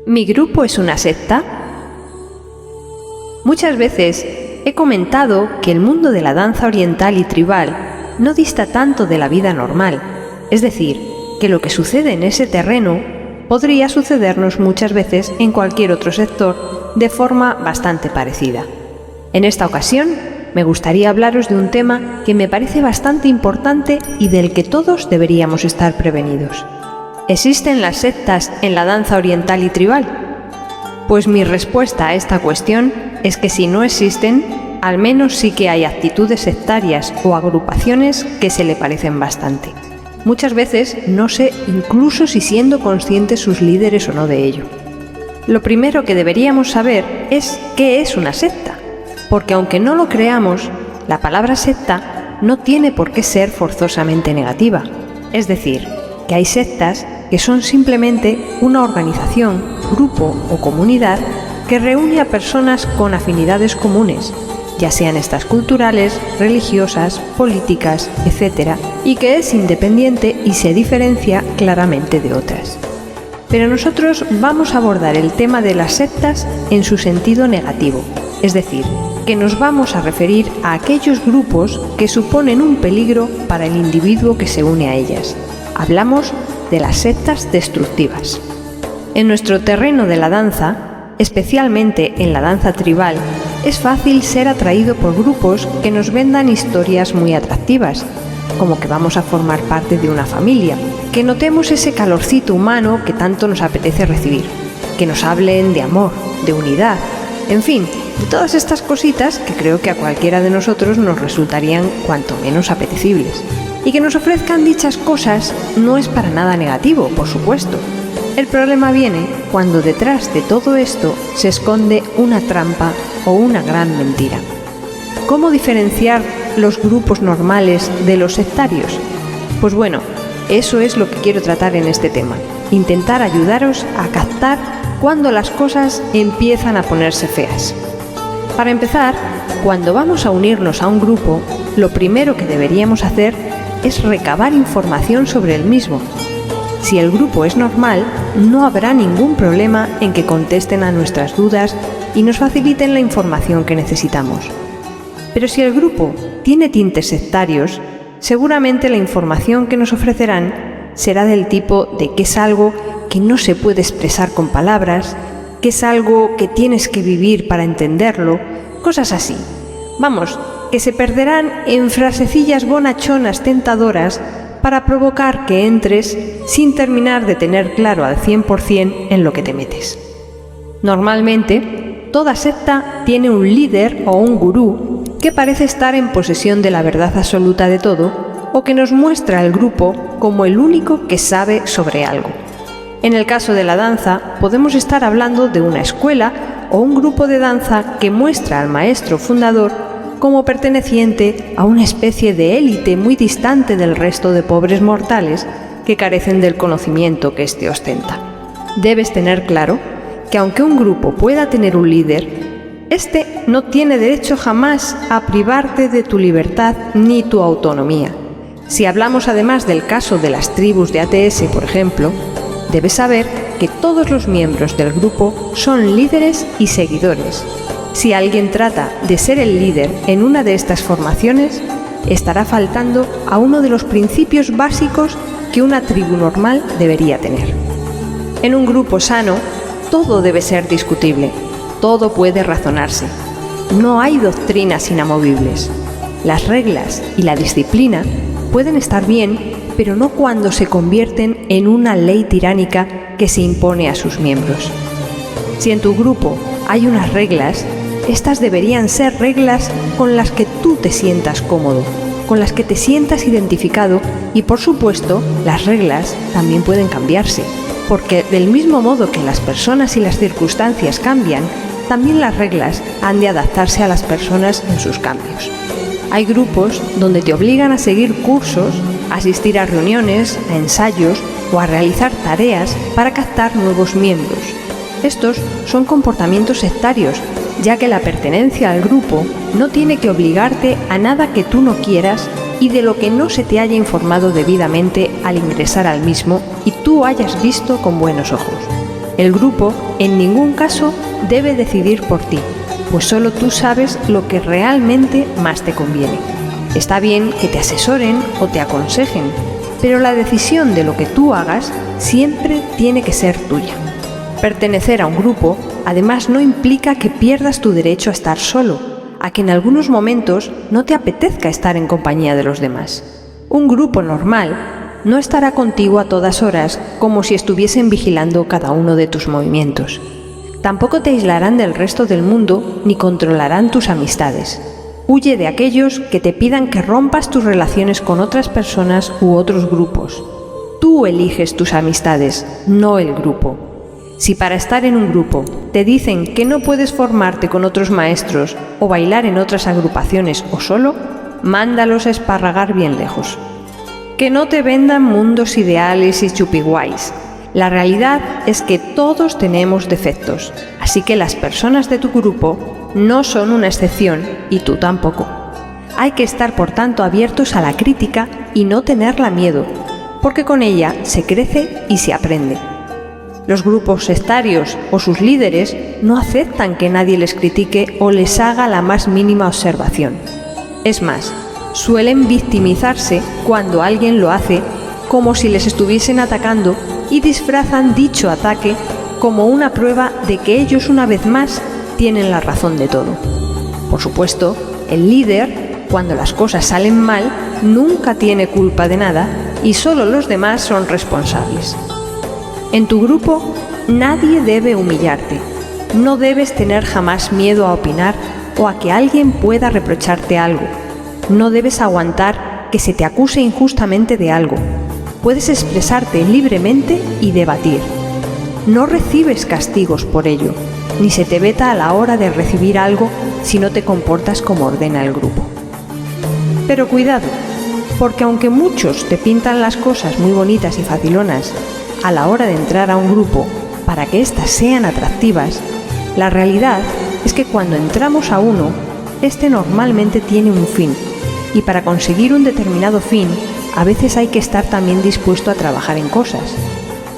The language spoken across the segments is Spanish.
¿Mi grupo es una secta? Muchas veces he comentado que el mundo de la danza oriental y tribal no dista tanto de la vida normal, es decir, que lo que sucede en ese terreno podría sucedernos muchas veces en cualquier otro sector de forma bastante parecida. En esta ocasión, me gustaría hablaros de un tema que me parece bastante importante y del que todos deberíamos estar prevenidos. ¿Existen las sectas en la danza oriental y tribal? Pues mi respuesta a esta cuestión es que si no existen, al menos sí que hay actitudes sectarias o agrupaciones que se le parecen bastante. Muchas veces no sé incluso si siendo conscientes sus líderes o no de ello. Lo primero que deberíamos saber es qué es una secta, porque aunque no lo creamos, la palabra secta no tiene por qué ser forzosamente negativa. Es decir, que hay sectas que son simplemente una organización, grupo o comunidad que reúne a personas con afinidades comunes, ya sean estas culturales, religiosas, políticas, etc., y que es independiente y se diferencia claramente de otras. Pero nosotros vamos a abordar el tema de las sectas en su sentido negativo, es decir, que nos vamos a referir a aquellos grupos que suponen un peligro para el individuo que se une a ellas. Hablamos de las sectas destructivas. En nuestro terreno de la danza, especialmente en la danza tribal, es fácil ser atraído por grupos que nos vendan historias muy atractivas, como que vamos a formar parte de una familia, que notemos ese calorcito humano que tanto nos apetece recibir, que nos hablen de amor, de unidad, en fin, de todas estas cositas que creo que a cualquiera de nosotros nos resultarían cuanto menos apetecibles. Y que nos ofrezcan dichas cosas no es para nada negativo, por supuesto. El problema viene cuando detrás de todo esto se esconde una trampa o una gran mentira. ¿Cómo diferenciar los grupos normales de los sectarios? Pues bueno, eso es lo que quiero tratar en este tema. Intentar ayudaros a captar cuando las cosas empiezan a ponerse feas. Para empezar, cuando vamos a unirnos a un grupo, lo primero que deberíamos hacer es recabar información sobre el mismo. Si el grupo es normal, no habrá ningún problema en que contesten a nuestras dudas y nos faciliten la información que necesitamos. Pero si el grupo tiene tintes sectarios, seguramente la información que nos ofrecerán será del tipo de que es algo que no se puede expresar con palabras, que es algo que tienes que vivir para entenderlo, cosas así. Vamos, que se perderán en frasecillas bonachonas tentadoras para provocar que entres sin terminar de tener claro al 100% en lo que te metes. Normalmente, toda secta tiene un líder o un gurú que parece estar en posesión de la verdad absoluta de todo o que nos muestra al grupo como el único que sabe sobre algo. En el caso de la danza, podemos estar hablando de una escuela o un grupo de danza que muestra al maestro fundador como perteneciente a una especie de élite muy distante del resto de pobres mortales que carecen del conocimiento que éste ostenta. Debes tener claro que aunque un grupo pueda tener un líder, éste no tiene derecho jamás a privarte de tu libertad ni tu autonomía. Si hablamos además del caso de las tribus de ATS, por ejemplo, debes saber que todos los miembros del grupo son líderes y seguidores. Si alguien trata de ser el líder en una de estas formaciones, estará faltando a uno de los principios básicos que una tribu normal debería tener. En un grupo sano, todo debe ser discutible, todo puede razonarse. No hay doctrinas inamovibles. Las reglas y la disciplina pueden estar bien, pero no cuando se convierten en una ley tiránica que se impone a sus miembros. Si en tu grupo hay unas reglas, estas deberían ser reglas con las que tú te sientas cómodo, con las que te sientas identificado y, por supuesto, las reglas también pueden cambiarse, porque del mismo modo que las personas y las circunstancias cambian, también las reglas han de adaptarse a las personas en sus cambios. Hay grupos donde te obligan a seguir cursos, a asistir a reuniones, a ensayos o a realizar tareas para captar nuevos miembros. Estos son comportamientos sectarios, ya que la pertenencia al grupo no tiene que obligarte a nada que tú no quieras y de lo que no se te haya informado debidamente al ingresar al mismo y tú hayas visto con buenos ojos. El grupo en ningún caso debe decidir por ti, pues solo tú sabes lo que realmente más te conviene. Está bien que te asesoren o te aconsejen, pero la decisión de lo que tú hagas siempre tiene que ser tuya. Pertenecer a un grupo, además, no implica que pierdas tu derecho a estar solo, a que en algunos momentos no te apetezca estar en compañía de los demás. Un grupo normal no estará contigo a todas horas como si estuviesen vigilando cada uno de tus movimientos. Tampoco te aislarán del resto del mundo ni controlarán tus amistades. Huye de aquellos que te pidan que rompas tus relaciones con otras personas u otros grupos. Tú eliges tus amistades, no el grupo. Si para estar en un grupo te dicen que no puedes formarte con otros maestros o bailar en otras agrupaciones o solo, mándalos a esparragar bien lejos. Que no te vendan mundos ideales y chupiguays. La realidad es que todos tenemos defectos, así que las personas de tu grupo no son una excepción y tú tampoco. Hay que estar, por tanto, abiertos a la crítica y no tenerla miedo, porque con ella se crece y se aprende. Los grupos sectarios o sus líderes no aceptan que nadie les critique o les haga la más mínima observación. Es más, suelen victimizarse cuando alguien lo hace como si les estuviesen atacando y disfrazan dicho ataque como una prueba de que ellos una vez más tienen la razón de todo. Por supuesto, el líder, cuando las cosas salen mal, nunca tiene culpa de nada y solo los demás son responsables. En tu grupo nadie debe humillarte. No debes tener jamás miedo a opinar o a que alguien pueda reprocharte algo. No debes aguantar que se te acuse injustamente de algo. Puedes expresarte libremente y debatir. No recibes castigos por ello, ni se te veta a la hora de recibir algo si no te comportas como ordena el grupo. Pero cuidado, porque aunque muchos te pintan las cosas muy bonitas y facilonas a la hora de entrar a un grupo para que éstas sean atractivas, la realidad es que cuando entramos a uno, este normalmente tiene un fin, y para conseguir un determinado fin, a veces hay que estar también dispuesto a trabajar en cosas.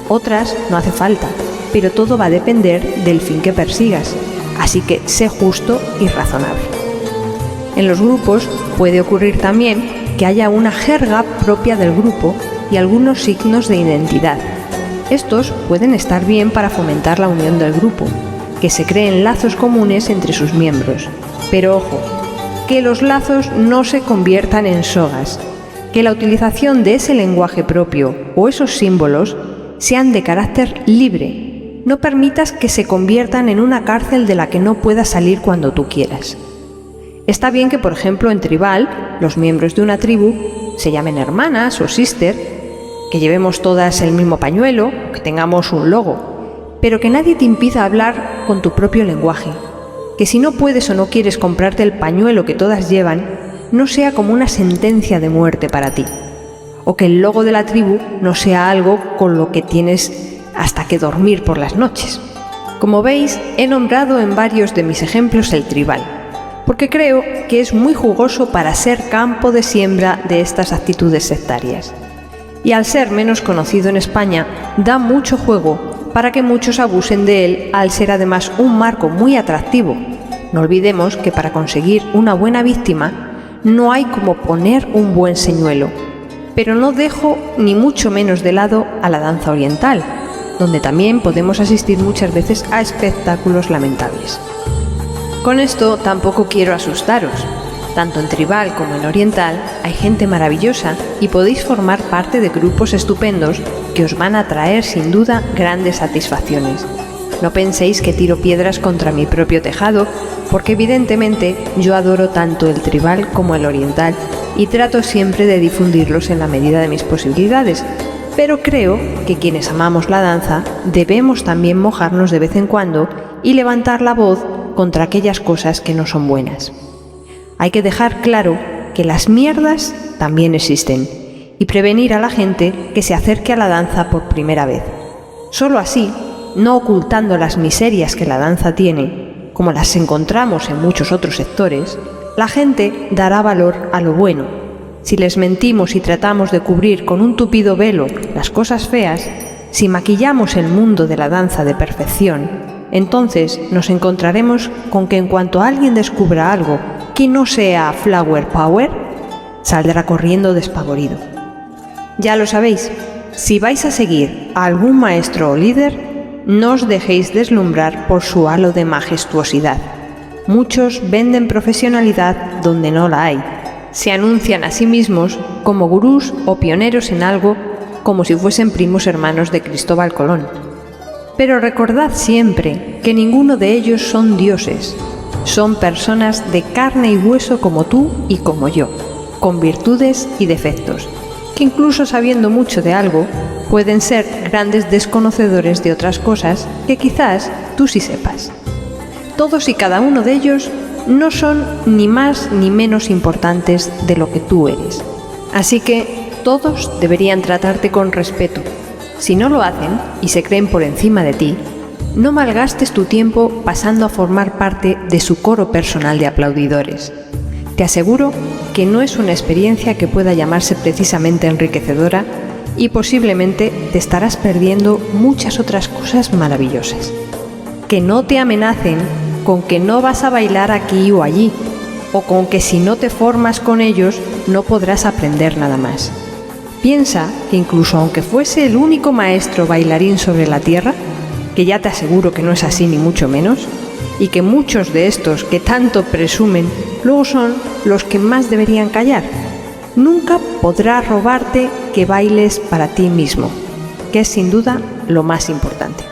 Otras no hace falta, pero todo va a depender del fin que persigas, así que sé justo y razonable. En los grupos puede ocurrir también que haya una jerga propia del grupo y algunos signos de identidad. Estos pueden estar bien para fomentar la unión del grupo, que se creen lazos comunes entre sus miembros. Pero ojo, que los lazos no se conviertan en sogas, que la utilización de ese lenguaje propio o esos símbolos sean de carácter libre. No permitas que se conviertan en una cárcel de la que no puedas salir cuando tú quieras. Está bien que, por ejemplo, en tribal, los miembros de una tribu se llamen hermanas o sister, que llevemos todas el mismo pañuelo, que tengamos un logo, pero que nadie te impida hablar con tu propio lenguaje. Que si no puedes o no quieres comprarte el pañuelo que todas llevan, no sea como una sentencia de muerte para ti. O que el logo de la tribu no sea algo con lo que tienes hasta que dormir por las noches. Como veis, he nombrado en varios de mis ejemplos el tribal, porque creo que es muy jugoso para ser campo de siembra de estas actitudes sectarias. Y al ser menos conocido en España, da mucho juego para que muchos abusen de él, al ser además un marco muy atractivo. No olvidemos que para conseguir una buena víctima no hay como poner un buen señuelo. Pero no dejo ni mucho menos de lado a la danza oriental, donde también podemos asistir muchas veces a espectáculos lamentables. Con esto tampoco quiero asustaros. Tanto en tribal como en oriental hay gente maravillosa y podéis formar parte de grupos estupendos que os van a traer sin duda grandes satisfacciones. No penséis que tiro piedras contra mi propio tejado, porque evidentemente yo adoro tanto el tribal como el oriental y trato siempre de difundirlos en la medida de mis posibilidades, pero creo que quienes amamos la danza debemos también mojarnos de vez en cuando y levantar la voz contra aquellas cosas que no son buenas. Hay que dejar claro que las mierdas también existen y prevenir a la gente que se acerque a la danza por primera vez. Solo así, no ocultando las miserias que la danza tiene, como las encontramos en muchos otros sectores, la gente dará valor a lo bueno. Si les mentimos y tratamos de cubrir con un tupido velo las cosas feas, si maquillamos el mundo de la danza de perfección, entonces nos encontraremos con que en cuanto alguien descubra algo que no sea Flower Power, saldrá corriendo despavorido. Ya lo sabéis, si vais a seguir a algún maestro o líder, no os dejéis deslumbrar por su halo de majestuosidad. Muchos venden profesionalidad donde no la hay. Se anuncian a sí mismos como gurús o pioneros en algo, como si fuesen primos hermanos de Cristóbal Colón. Pero recordad siempre que ninguno de ellos son dioses. Son personas de carne y hueso como tú y como yo, con virtudes y defectos, que incluso sabiendo mucho de algo, pueden ser grandes desconocedores de otras cosas que quizás tú sí sepas. Todos y cada uno de ellos no son ni más ni menos importantes de lo que tú eres. Así que todos deberían tratarte con respeto. Si no lo hacen y se creen por encima de ti, no malgastes tu tiempo pasando a formar parte de su coro personal de aplaudidores. Te aseguro que no es una experiencia que pueda llamarse precisamente enriquecedora y posiblemente te estarás perdiendo muchas otras cosas maravillosas. Que no te amenacen con que no vas a bailar aquí o allí, o con que si no te formas con ellos no podrás aprender nada más. Piensa que incluso aunque fuese el único maestro bailarín sobre la tierra, que ya te aseguro que no es así ni mucho menos, y que muchos de estos que tanto presumen luego son los que más deberían callar, nunca podrá robarte que bailes para ti mismo, que es sin duda lo más importante.